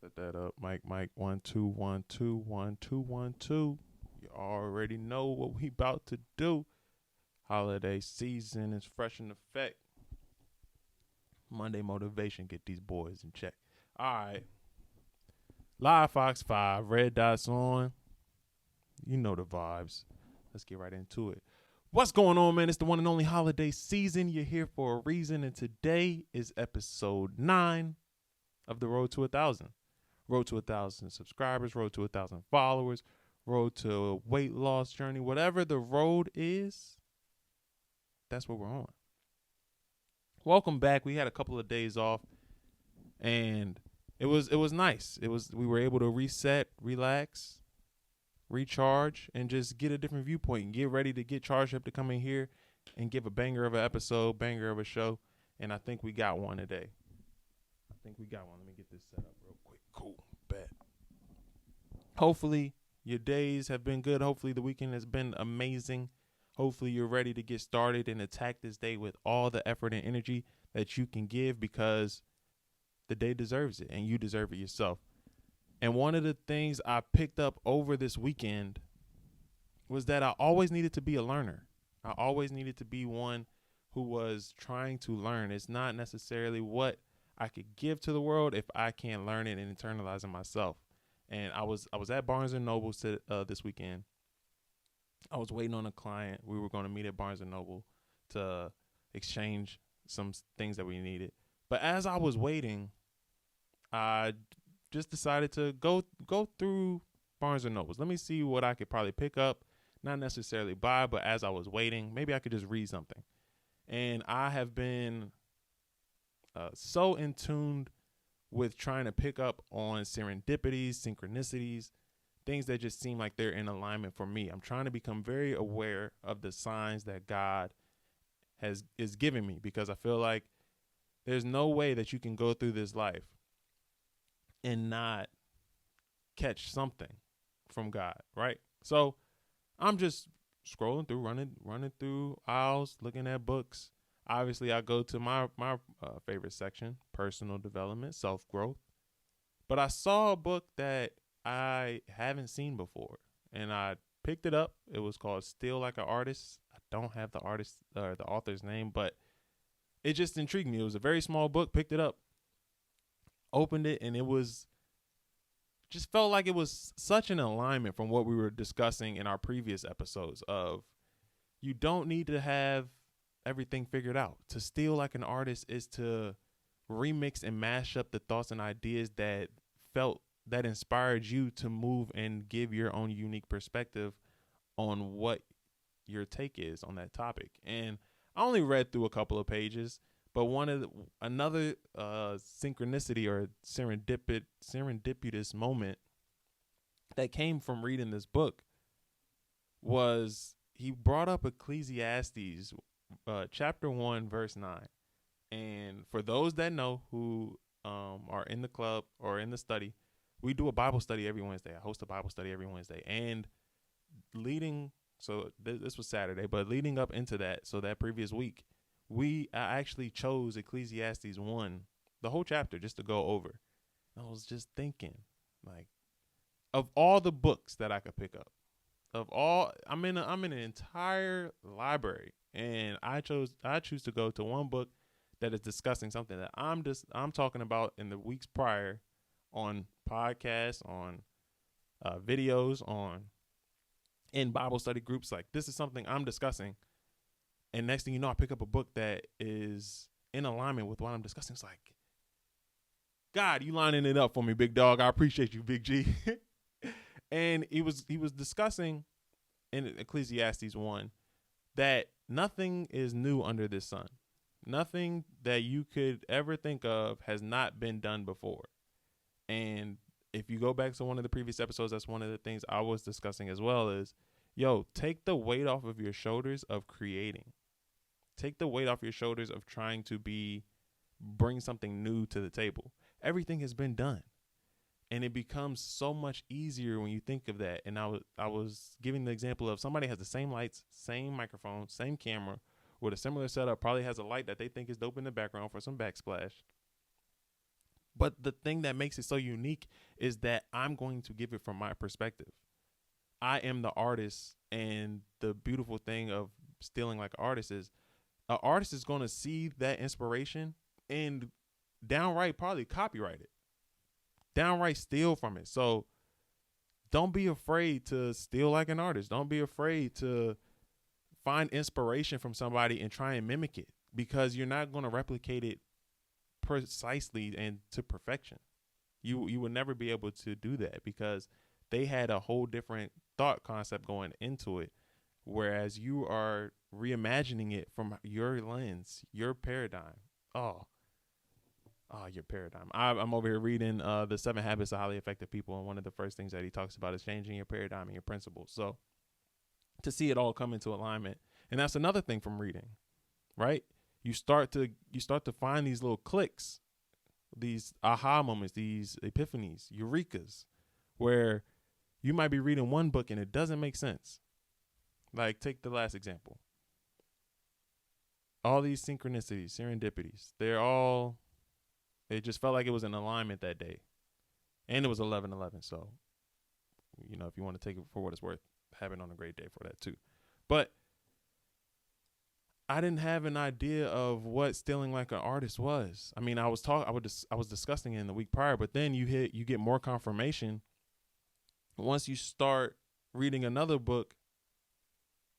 Set that up. Mic, 1 2 1 2 1 2 1 2. You already know what we about to do. Holiday season is fresh in effect. Monday motivation, get these boys in check. All right. Live Fox 5, red dots on. You know the vibes. Let's get right into it. What's going on, man? It's the one and only holiday season. You're here for a reason, and today is episode 9 of the Road to 1,000. Road to 1,000 subscribers, road to 1,000 followers, road to a weight loss journey, whatever the road is, that's what we're on. Welcome back. We had a couple of days off, and it was nice. We were able to reset, relax, recharge, and just get a different viewpoint and get ready to get charged up to come in here and give a banger of an episode, banger of a show. And I think we got one today. Let me get this set up real quick. Cool. Bet. Hopefully your days have been good. Hopefully the weekend has been amazing. Hopefully you're ready to get started and attack this day with all the effort and energy that you can give, because the day deserves it and you deserve it yourself. And one of the things I picked up over this weekend was that I always needed to be a learner. I always needed to be one who was trying to learn. It's not necessarily what I could give to the world if I can't learn it and internalize it myself. And I was at Barnes and Noble this weekend. I was waiting on a client. We were going to meet at Barnes and Noble to exchange some things that we needed. But as I was waiting, I just decided to go through Barnes and Nobles. Let me see what I could probably pick up, not necessarily buy, but as I was waiting, maybe I could just read something. And I have been so in tune with trying to pick up on serendipities, synchronicities, things that just seem like they're in alignment for me. I'm trying to become very aware of the signs that God is giving me, because I feel like there's no way that you can go through this life and not catch something from God, right? So I'm just scrolling through, running through aisles, looking at books. Obviously, I go to my favorite section, personal development, self-growth. But I saw a book that I haven't seen before, and I picked it up. It was called Still Like an Artist. I don't have the artist or the author's name, but it just intrigued me. It was a very small book. Picked it up, opened it, and it was just felt like it was such an alignment from what we were discussing in our previous episodes of you don't need to have everything figured out. To steal like an artist is to remix and mash up the thoughts and ideas that inspired you to move and give your own unique perspective on what your take is on that topic. And I only read through a couple of pages, but another synchronicity or serendipitous moment that came from reading this book was he brought up Ecclesiastes chapter 1 verse 9. And for those that know who are in the club or in the study, we do a Bible study every Wednesday. I host a Bible study every Wednesday. And this was Saturday, but leading up into that, so that previous week, I actually chose Ecclesiastes 1, the whole chapter, just to go over. I was just thinking, like, of all the books that I could pick up, I'm in an entire library, and I choose to go to one book that is discussing something that I'm talking about in the weeks prior on podcasts, on videos, in Bible study groups. Like, this is something I'm discussing, and next thing you know, I pick up a book that is in alignment with what I'm discussing. It's like, God, you lining it up for me, big dog. I appreciate you, Big G. And he was discussing in Ecclesiastes 1 that nothing is new under this sun. Nothing that you could ever think of has not been done before. And if you go back to one of the previous episodes, that's one of the things I was discussing as well is, take the weight off of your shoulders of creating. Take the weight off your shoulders of trying to bring something new to the table. Everything has been done. And it becomes so much easier when you think of that. And I was giving the example of somebody has the same lights, same microphone, same camera, with a similar setup, probably has a light that they think is dope in the background for some backsplash. But the thing that makes it so unique is that I'm going to give it from my perspective. I am the artist, and the beautiful thing of stealing like an artist is an artist is going to see that inspiration and downright probably copyright it, downright steal from it. So don't be afraid to steal like an artist. Don't be afraid to find inspiration from somebody and try and mimic it, because you're not going to replicate it precisely and to perfection. You would never be able to do that because they had a whole different thought concept going into it, whereas you are reimagining it from your lens, your paradigm. Your paradigm. I'm over here reading the 7 Habits of Highly Effective People, and one of the first things that he talks about is changing your paradigm and your principles. So to see it all come into alignment, and that's another thing from reading, right? You start to find these little clicks, these aha moments, these epiphanies, eurekas, where you might be reading one book and it doesn't make sense. Like, take the last example. All these synchronicities, serendipities, it just felt like it was in alignment that day. And it was 11/11. So, if you want to take it for what it's worth, have it on a great day for that too. But I didn't have an idea of what stealing like an artist was. I mean, I was discussing it in the week prior, but then you get more confirmation once you start reading another book,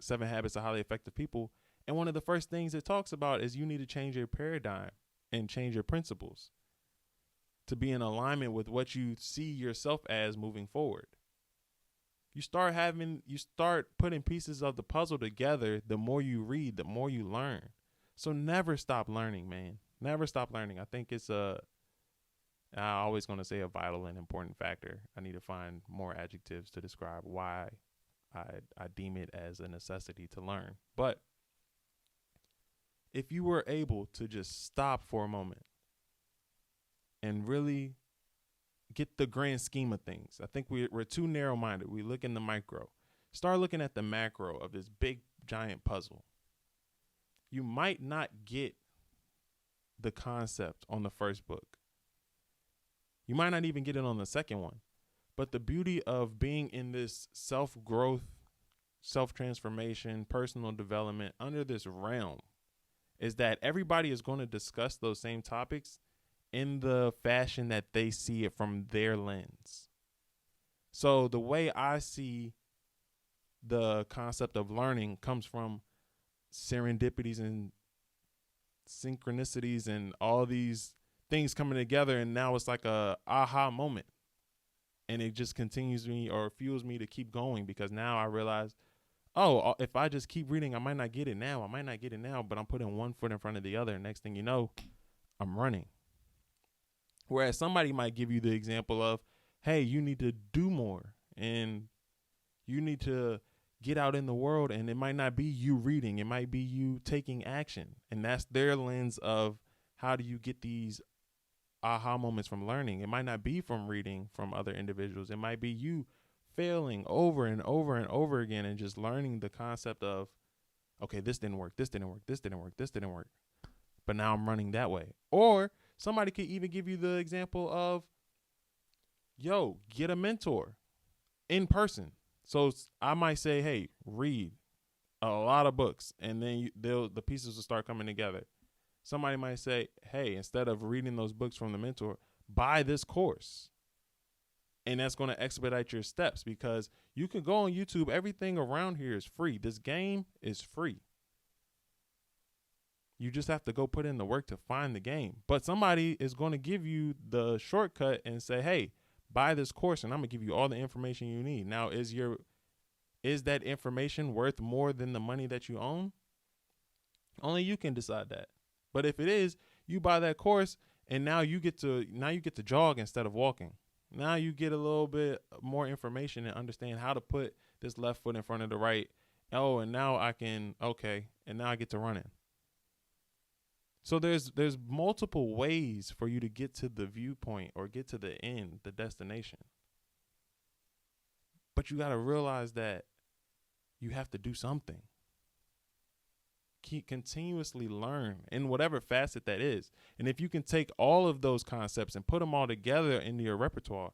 7 Habits of Highly Effective People. And one of the first things it talks about is you need to change your paradigm and change your principles to be in alignment with what you see yourself as moving forward. You start putting pieces of the puzzle together. The more you read, the more you learn. So never stop learning, man. Never stop learning. I think it's I'm always going to say a vital and important factor. I need to find more adjectives to describe why I deem it as a necessity to learn. But if you were able to just stop for a moment and really get the grand scheme of things, I think we're too narrow-minded. We look in the micro. Start looking at the macro of this big, giant puzzle. You might not get the concept on the first book. You might not even get it on the second one. But the beauty of being in this self-growth, self-transformation, personal development under this realm is that everybody is going to discuss those same topics in the fashion that they see it from their lens. So the way I see the concept of learning comes from serendipities and synchronicities and all these things coming together, and now it's like a aha moment. And it just continues me or fuels me to keep going, because now I realize, if I just keep reading, I might not get it now. But I'm putting one foot in front of the other. And next thing you know, I'm running. Whereas somebody might give you the example of, hey, you need to do more and you need to get out in the world. And it might not be you reading. It might be you taking action. And that's their lens of how do you get these aha moments from learning. It might not be from reading from other individuals. It might be you failing over and over and over again and just learning the concept of, okay, this didn't work. But now I'm running that way. Or somebody could even give you the example of, get a mentor in person. So I might say, hey, read a lot of books, and then the pieces will start coming together. Somebody might say, hey, instead of reading those books from the mentor, buy this course. And that's going to expedite your steps, because you can go on YouTube. Everything around here is free. This game is free. You just have to go put in the work to find the game. But somebody is going to give you the shortcut and say, hey, buy this course and I'm going to give you all the information you need. Now, is that information worth more than the money that you own? Only you can decide that. But if it is, you buy that course and now you get to jog instead of walking. Now you get a little bit more information and understand how to put this left foot in front of the right. And now and now I get to running. So there's multiple ways for you to get to the viewpoint or get to the end, the destination. But you got to realize that you have to do something. continuously learn in whatever facet that is. And if you can take all of those concepts and put them all together into your repertoire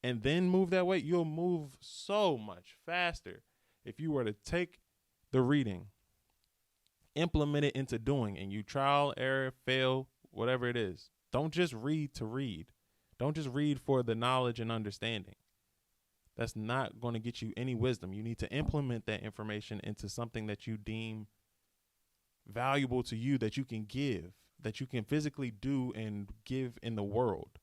and then move that way, you'll move so much faster. If you were to take the reading, implement it into doing, and you trial, error, fail, whatever it is. Don't just read to read. Don't just read for the knowledge and understanding. That's not going to get you any wisdom. You need to implement that information into something that you deem valuable to you, that you can give, that you can physically do and give in the world.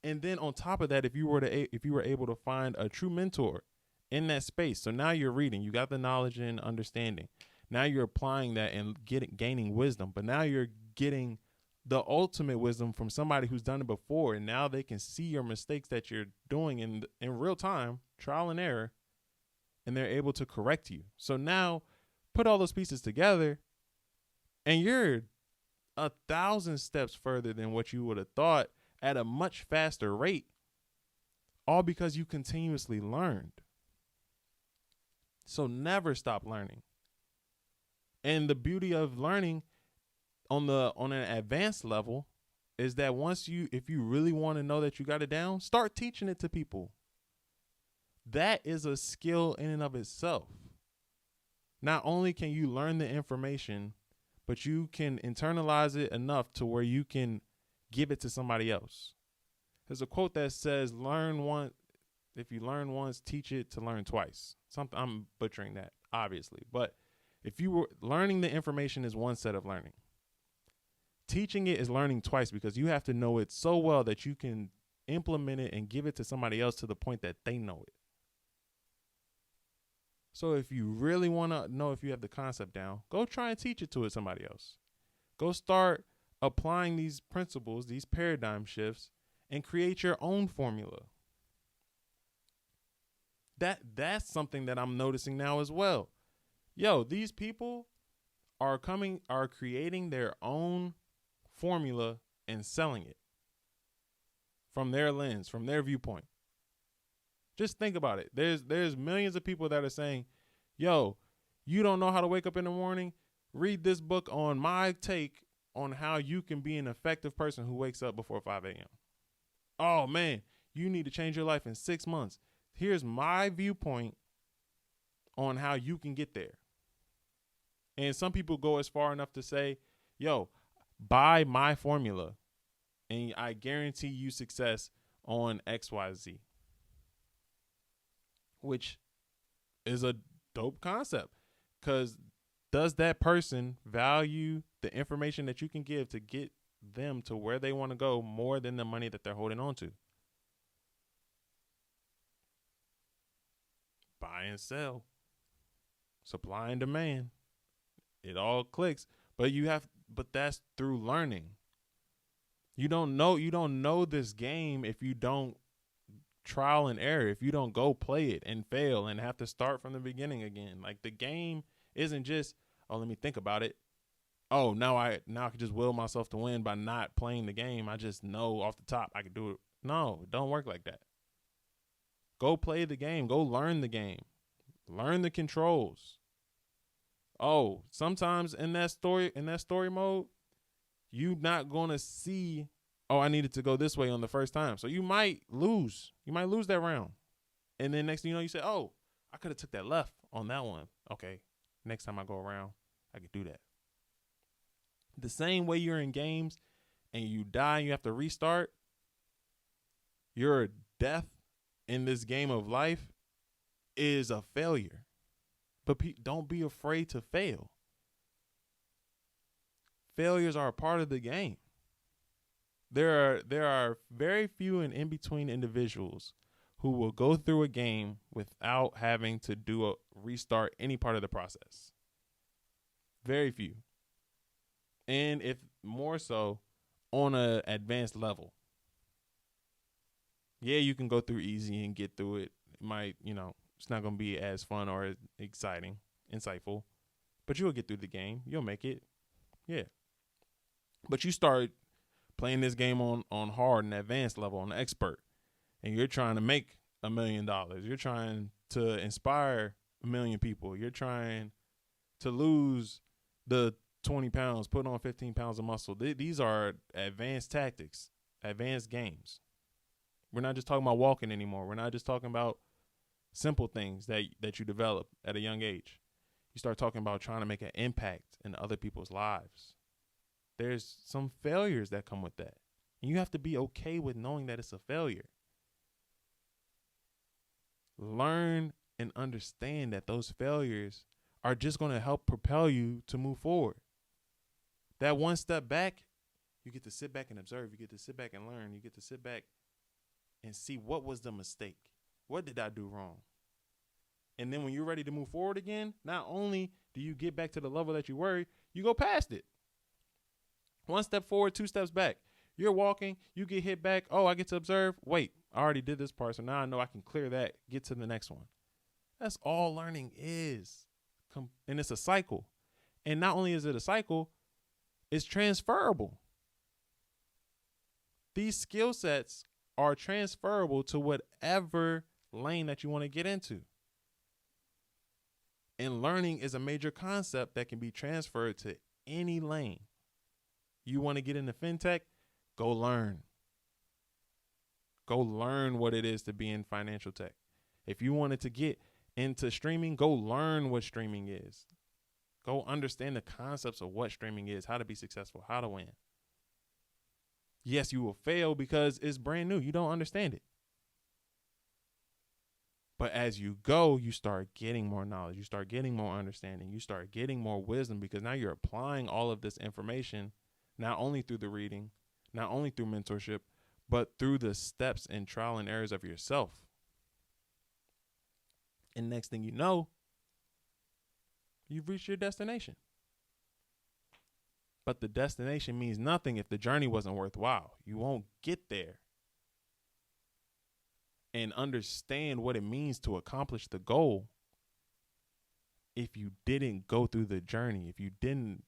And then on top of that, if you were able to find a true mentor in that space, so now you're reading, you got the knowledge and understanding. Now you're applying that and gaining wisdom, but now you're getting the ultimate wisdom from somebody who's done it before, and now they can see your mistakes that you're doing in real time, trial and error, and they're able to correct you. So now put all those pieces together, and you're 1,000 steps further than what you would have thought at a much faster rate, all because you continuously learned. So never stop learning. And the beauty of learning on an advanced level is that if you really want to know that you got it down, start teaching it to people. That is a skill in and of itself. Not only can you learn the information, but you can internalize it enough to where you can give it to somebody else. There's a quote that says, if you learn once, teach it to learn twice. I'm butchering that, obviously. But if you were learning the information is one set of learning. Teaching it is learning twice, because you have to know it so well that you can implement it and give it to somebody else to the point that they know it. So if you really want to know if you have the concept down, go try and teach it to somebody else. Go start applying these principles, these paradigm shifts, and create your own formula. That's something that I'm noticing now as well. Yo, these people are creating their own formula and selling it from their lens, from their viewpoint. Just think about it. There's millions of people that are saying, yo, you don't know how to wake up in the morning? Read this book on my take on how you can be an effective person who wakes up before 5 a.m. Oh, man, you need to change your life in 6 months. Here's my viewpoint on how you can get there. And some people go as far enough to say, yo, buy my formula and I guarantee you success on XYZ, which is a dope concept, because does that person value the information that you can give to get them to where they want to go more than the money that they're holding on to? Buy and sell, supply and demand. It all clicks, but that's through learning. You don't know this game if you don't trial and error, if you don't go play it and fail and have to start from the beginning again. Like, the game isn't just, oh, let me think about it. Oh, now I can just will myself to win by not playing the game. I just know off the top I can do it. No, it don't work like that. Go play the game. Go learn the game. Learn the controls. Oh, sometimes in that story mode, you not going to see, oh, I needed to go this way on the first time. So you might lose. You might lose that round. And then next thing you know, you say, oh, I could have took that left on that one. Okay, next time I go around, I could do that. The same way you're in games and you die and you have to restart, your death in this game of life is a failure. But don't be afraid to fail. Failures are a part of the game. There are very few and in between individuals who will go through a game without having to restart any part of the process. Very few. And if more so on an advanced level. Yeah, you can go through easy and get through it. It might, it's not going to be as fun or exciting, insightful, but you'll get through the game. You'll make it. Yeah. But you start playing this game on hard and advanced level, on the expert, and you're trying to make $1 million. You're trying to inspire 1 million people. You're trying to lose the 20 pounds, put on 15 pounds of muscle. These are advanced tactics, advanced games. We're not just talking about walking anymore. We're not just talking about simple things that you develop at a young age. You start talking about trying to make an impact in other people's lives. There's some failures that come with that. And you have to be okay with knowing that it's a failure. Learn and understand that those failures are just going to help propel you to move forward. That one step back, you get to sit back and observe. You get to sit back and learn. You get to sit back and see what was the mistake. What did I do wrong? And then when you're ready to move forward again, not only do you get back to the level that you were, you go past it. One step forward, two steps back. You're walking, you get hit back. Oh, I get to observe. Wait, I already did this part, so now I know I can clear that, get to the next one. That's all learning is. And it's a cycle. And not only is it a cycle, it's transferable. These skill sets are transferable to whatever lane that you want to get into. And learning is a major concept that can be transferred to any lane. You want to get into fintech? Go learn. Go learn what it is to be in financial tech. If you wanted to get into streaming, go learn what streaming is. Go understand the concepts of what streaming is, how to be successful, how to win. Yes, you will fail because it's brand new. You don't understand it. But as you go, you start getting more knowledge. You start getting more understanding. You start getting more wisdom because now you're applying all of this information, not only through the reading, not only through mentorship, but through the steps and trial and errors of yourself. And next thing you know, you've reached your destination. But the destination means nothing if the journey wasn't worthwhile. You won't get there and understand what it means to accomplish the goal if you didn't go through the journey, if you didn't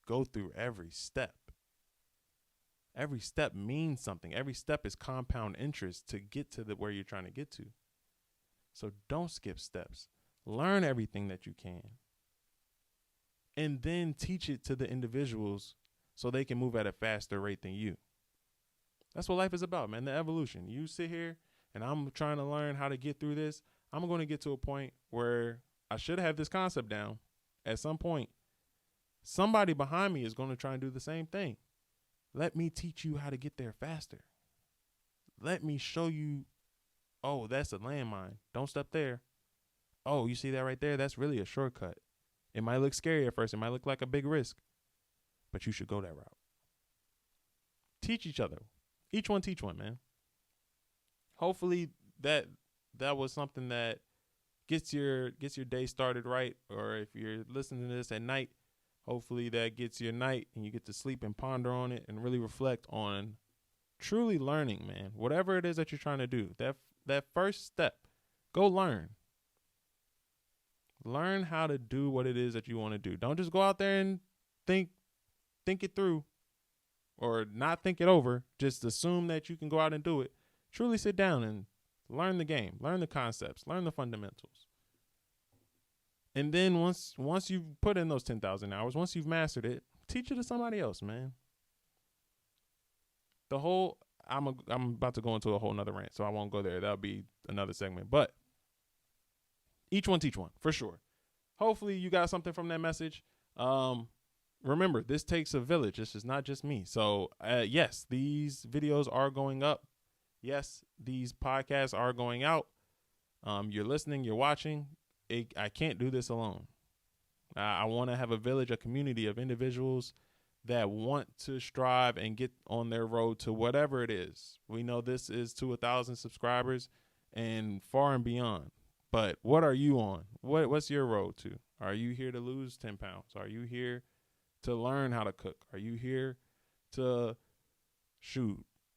go through every step. Every step means something. Every step is compound interest to get to where you're trying to get to. So don't skip steps. Learn everything that you can. And then teach it to the individuals so they can move at a faster rate than you. That's what life is about, man, the evolution. You sit here and I'm trying to learn how to get through this. I'm going to get to a point where I should have this concept down. At some point, somebody behind me is going to try and do the same thing. Let me teach you how to get there faster. Let me show you, oh, that's a landmine. Don't step there. Oh, you see that right there? That's really a shortcut. It might look scary at first. It might look like a big risk, but you should go that route. Teach each other. Each one teach one, man. Hopefully that was something that gets your day started right. Or if you're listening to this at night, hopefully that gets your night and you get to sleep and ponder on it and really reflect on truly learning, man. Whatever it is that you're trying to do, that first step, go learn. Learn how to do what it is that you want to do. Don't just go out there and think it through or not think it over. Just assume that you can go out and do it. Truly sit down and learn the game, learn the concepts, learn the fundamentals. And then once you've put in those 10,000 hours, once you've mastered it, teach it to somebody else, man. I'm about to go into a whole nother rant, so I won't go there. That'll be another segment. But each one teach one, for sure. Hopefully you got something from that message. Remember, this takes a village. This is not just me. So, yes, these videos are going up. Yes, these podcasts are going out. You're listening, you're watching. I can't do this alone. I want to have a village, a community of individuals that want to strive and get on their road to whatever it is. We know this is to 1,000 subscribers and far and beyond. But what are you on? What's your road to? Are you here to lose 10 pounds? Are you here to learn how to cook? Are you here to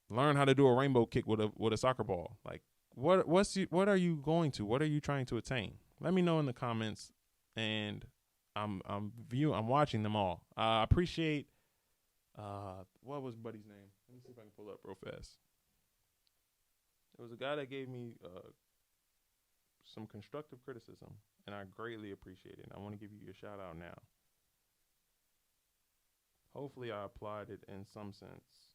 learn how to do a rainbow kick with a soccer ball? Like what are you going to? What are you trying to attain? Let me know in the comments, and I'm watching them all. I appreciate what was Buddy's name? Let me see if I can pull it up real fast. It was a guy that gave me some constructive criticism, and I greatly appreciate it. I want to give you a shout out now. Hopefully I applied it in some sense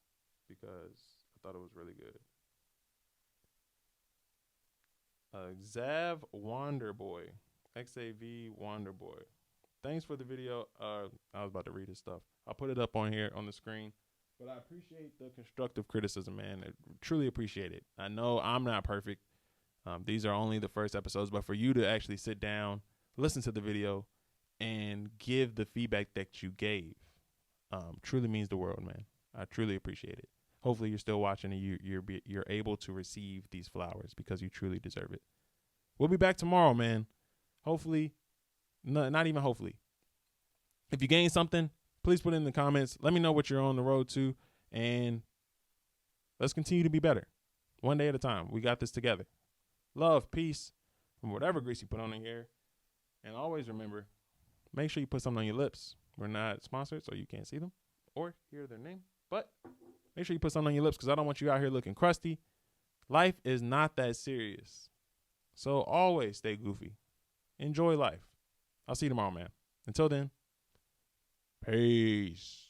because I thought it was really good. Xav Wanderboy. XAV Wanderboy. Thanks for the video. I was about to read his stuff. I'll put it up on here on the screen. But I appreciate the constructive criticism, man. I truly appreciate it. I know I'm not perfect. These are only the first episodes, but for you to actually sit down, listen to the video, and give the feedback that you gave, truly means the world, man. I truly appreciate it. Hopefully you're still watching and you're able to receive these flowers because you truly deserve it. We'll be back tomorrow, man. Hopefully, not even hopefully. If you gain something, please put it in the comments. Let me know what you're on the road to, and let's continue to be better. One day at a time. We got this together. Love, peace, and whatever grease you put on in here. And always remember, make sure you put something on your lips. We're not sponsored, so you can't see them or hear their name. But make sure you put something on your lips because I don't want you out here looking crusty. Life is not that serious. So always stay goofy. Enjoy life. I'll see you tomorrow, man. Until then, peace.